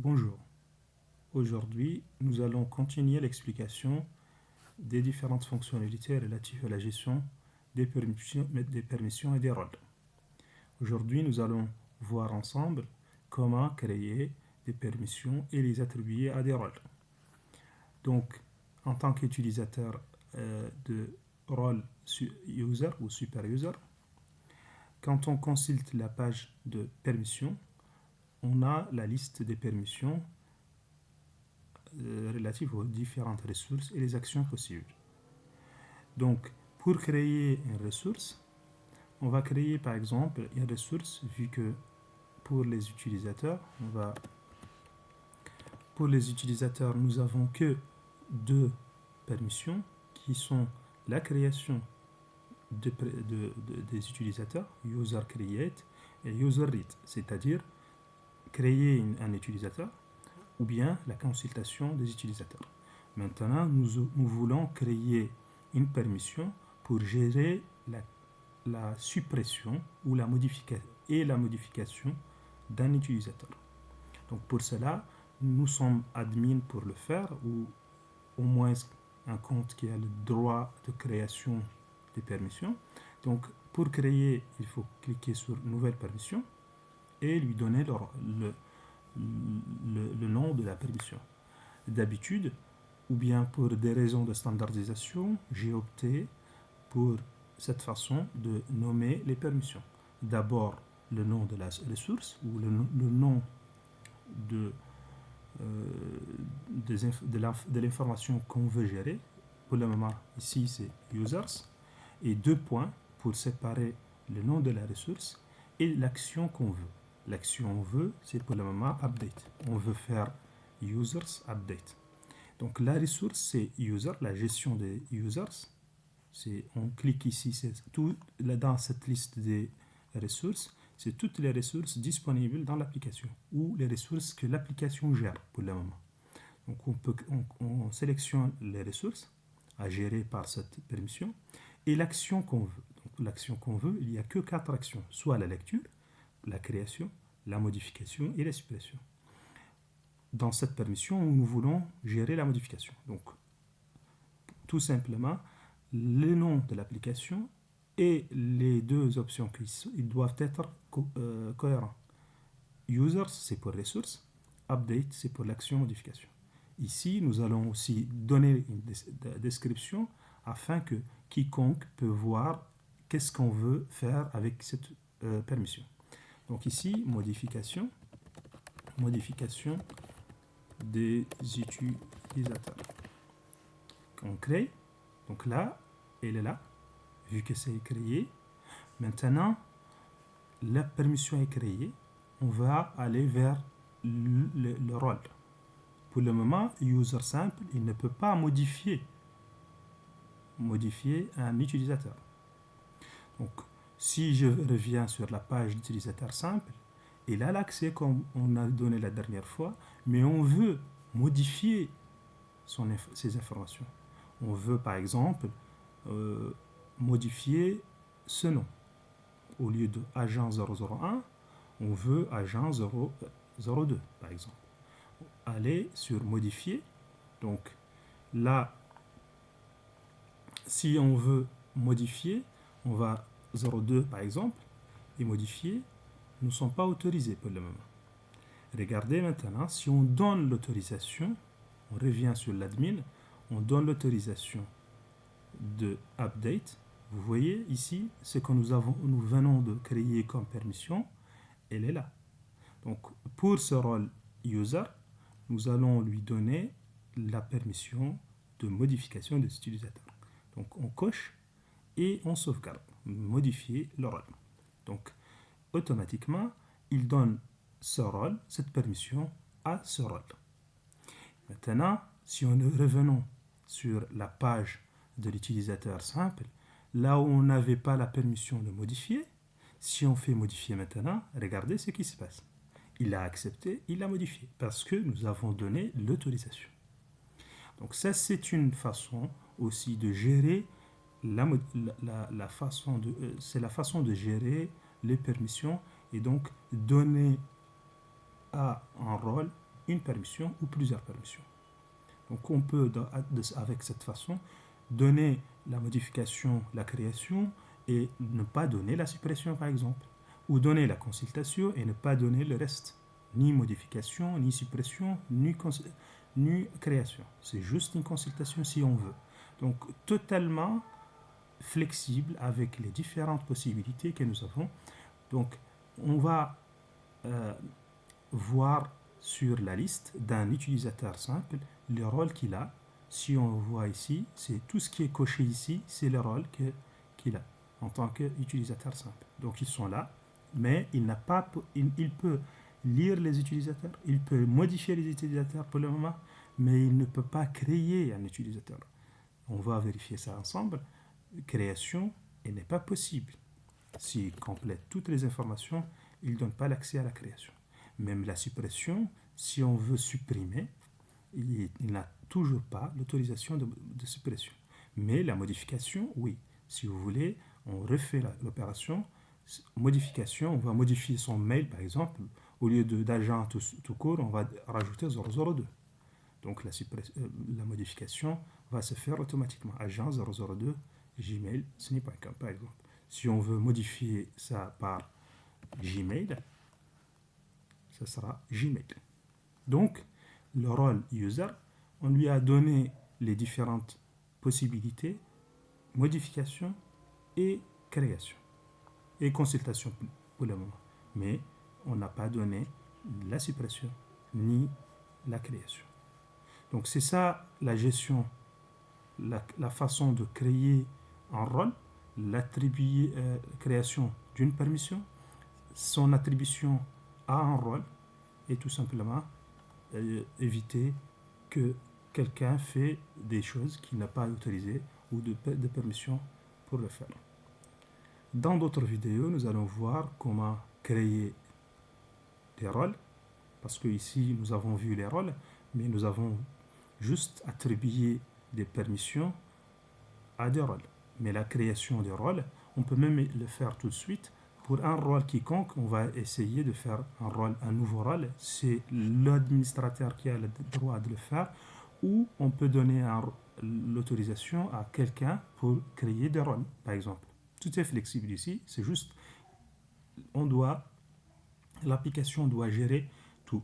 Bonjour. Aujourd'hui, nous allons continuer l'explication des différentes fonctionnalités relatives à la gestion des permissions et des rôles. Aujourd'hui, nous allons voir ensemble comment créer des permissions et les attribuer à des rôles. Donc, en tant qu'utilisateur de rôle user ou super user, quand on consulte la page de permissions, on a la liste des permissions relatives aux différentes ressources et les actions possibles. Donc, pour créer une ressource, on va créer par exemple une ressource vu que pour les utilisateurs, nous avons que deux permissions qui sont la création des utilisateurs, user create et user read, c'est-à-dire créer un utilisateur ou bien la consultation des utilisateurs. Maintenant, nous voulons créer une permission pour gérer la suppression ou la modification d'un utilisateur. Donc pour cela, nous sommes admin pour le faire, ou au moins un compte qui a le droit de création des permissions. Donc pour créer, il faut cliquer sur Nouvelle permission et lui donner le nom de la permission. D'habitude, ou bien pour des raisons de standardisation, j'ai opté pour cette façon de nommer les permissions. D'abord, le nom de la ressource ou le nom de l'information qu'on veut gérer. Pour le moment, ici, c'est users. Et deux points pour séparer le nom de la ressource et l'action qu'on veut. L'action qu'on veut, c'est pour le moment update. On veut faire users update. Donc la ressource, c'est user, la gestion des users. On clique ici, c'est tout là dans cette liste des ressources, c'est toutes les ressources disponibles dans l'application ou les ressources que l'application gère pour le moment. Donc on sélectionne les ressources à gérer par cette permission et l'action qu'on veut. Donc l'action qu'on veut, il n'y a que 4 actions, soit la lecture, la création, la modification et la suppression. Dans cette permission, nous voulons gérer la modification. Donc, tout simplement, le nom de l'application et les deux options ils doivent être cohérents. Users, c'est pour ressources. Update, c'est pour l'action modification. Ici, nous allons aussi donner une description afin que quiconque peut voir qu'est-ce qu'on veut faire avec cette permission. Donc ici, modification des utilisateurs. On crée, donc là, elle est là, vu que c'est créé. Maintenant, la permission est créée, on va aller vers le rôle. Pour le moment, user simple, il ne peut pas modifier un utilisateur. Donc, si je reviens sur la page d'utilisateur simple, il a l'accès comme on a donné la dernière fois, mais on veut modifier ces informations. On veut par exemple modifier ce nom. Au lieu de agent 001, on veut agent 002 par exemple. Aller sur modifier. Donc là, si on veut modifier, on va 02 par exemple et modifier. Nous ne sommes pas autorisés pour le moment. Regardez maintenant, si on donne l'autorisation, on revient sur l'admin, on donne l'autorisation de update. Vous voyez ici ce que nous venons de créer comme permission, elle est là. Donc pour ce rôle user, nous allons lui donner la permission de modification des utilisateurs. Donc on coche et on sauvegarde, modifier le rôle. Donc automatiquement, il donne ce rôle, cette permission à ce rôle. Maintenant, si on revenons sur la page de l'utilisateur simple, là où on n'avait pas la permission de modifier, si on fait modifier maintenant, regardez ce qui se passe. Il a accepté, il a modifié, parce que nous avons donné l'autorisation. Donc ça, c'est une façon aussi de gérer c'est la façon de gérer les permissions et donc donner à un rôle une permission ou plusieurs permissions. Donc on peut, avec cette façon, donner la modification, la création, et ne pas donner la suppression, par exemple. Ou donner la consultation et ne pas donner le reste. Ni modification, ni suppression, ni création. C'est juste une consultation si on veut. Donc totalement flexible avec les différentes possibilités que nous avons. Donc on va voir sur la liste d'un utilisateur simple le rôle qu'il a. Si on voit ici, c'est tout ce qui est coché ici, c'est le rôle qu'il a en tant qu'utilisateur simple. Donc ils sont là, mais il peut lire les utilisateurs, il peut modifier les utilisateurs pour le moment, mais il ne peut pas créer un utilisateur. On va vérifier ça ensemble. Création, elle n'est pas possible. S'il complète toutes les informations, il ne donne pas l'accès à la création. Même la suppression, si on veut supprimer, il n'a toujours pas l'autorisation de suppression. Mais la modification, oui. Si vous voulez, on refait l'opération. Modification, on va modifier son mail, par exemple. Au lieu d'agent tout court, on va rajouter 002. Donc la modification va se faire automatiquement. Agent 002, Gmail, sni.com, par exemple. Si on veut modifier ça par Gmail, ça sera Gmail. Donc, le rôle user, on lui a donné les différentes possibilités, modification et création. Et consultation pour le moment. Mais on n'a pas donné la suppression ni la création. Donc c'est ça la gestion, la façon de créer un rôle, l'attribuer, création d'une permission, son attribution à un rôle et tout simplement éviter que quelqu'un fait des choses qu'il n'a pas autorisées ou de permission pour le faire. Dans d'autres vidéos, nous allons voir comment créer des rôles, parce que ici nous avons vu les rôles, mais nous avons juste attribué des permissions à des rôles. Mais la création des rôles, on peut même le faire tout de suite. Pour un rôle quiconque, on va essayer de faire un nouveau rôle. C'est l'administrateur qui a le droit de le faire, ou on peut donner l'autorisation à quelqu'un pour créer des rôles, par exemple. Tout est flexible ici, c'est juste, l'application doit gérer tout.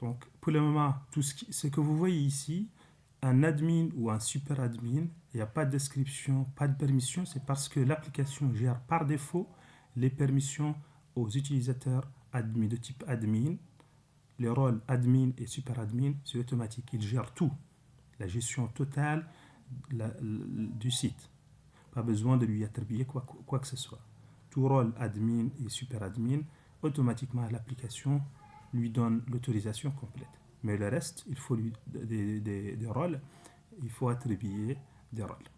Donc, pour le moment, ce que vous voyez ici, un admin ou un super admin, il n'y a pas de description, pas de permission, c'est parce que l'application gère par défaut les permissions aux utilisateurs admin, de type admin. Les rôles admin et super admin, c'est automatique, ils gèrent tout. La gestion totale du site. Pas besoin de lui attribuer quoi que ce soit. Tout rôle admin et super admin, automatiquement l'application lui donne l'autorisation complète. Mais le reste, il faut des rôles, il faut attribuer des rôles.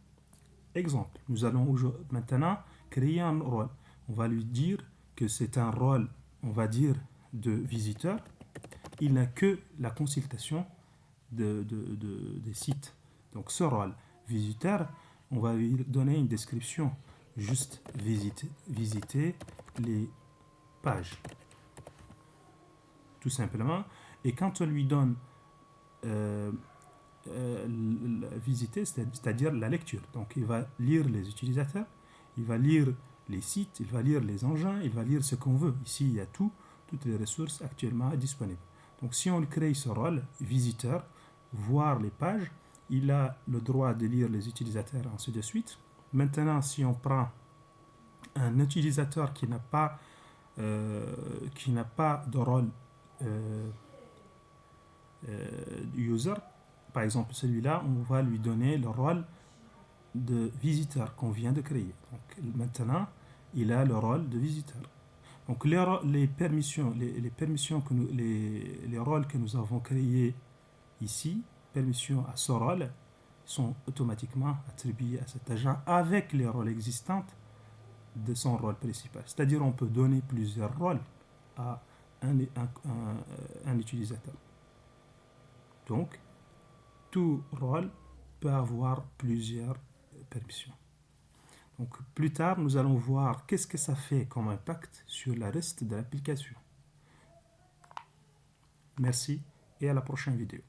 Exemple, nous allons maintenant créer un rôle. On va lui dire que c'est un rôle, on va dire, de visiteur. Il n'a que la consultation des sites. Donc ce rôle visiteur, on va lui donner une description. Juste visiter les pages. Tout simplement. Et quand on lui donne visiter, c'est-à-dire la lecture. Donc il va lire les utilisateurs, il va lire les sites, il va lire les engins, il va lire ce qu'on veut. Ici, il y a toutes les ressources actuellement disponibles. Donc si on crée ce rôle, visiteur, voir les pages, il a le droit de lire les utilisateurs, ainsi de suite. Maintenant, si on prend un utilisateur qui n'a pas de rôle user, par exemple celui-là, on va lui donner le rôle de visiteur qu'on vient de créer. Donc maintenant, il a le rôle de visiteur. Donc les permissions, les rôles que nous avons créés ici, permissions à ce rôle, sont automatiquement attribués à cet agent avec les rôles existants de son rôle principal. C'est-à-dire on peut donner plusieurs rôles à un utilisateur. Donc, tout rôle peut avoir plusieurs permissions. Donc, plus tard, nous allons voir qu'est-ce que ça fait comme impact sur le reste de l'application. Merci et à la prochaine vidéo.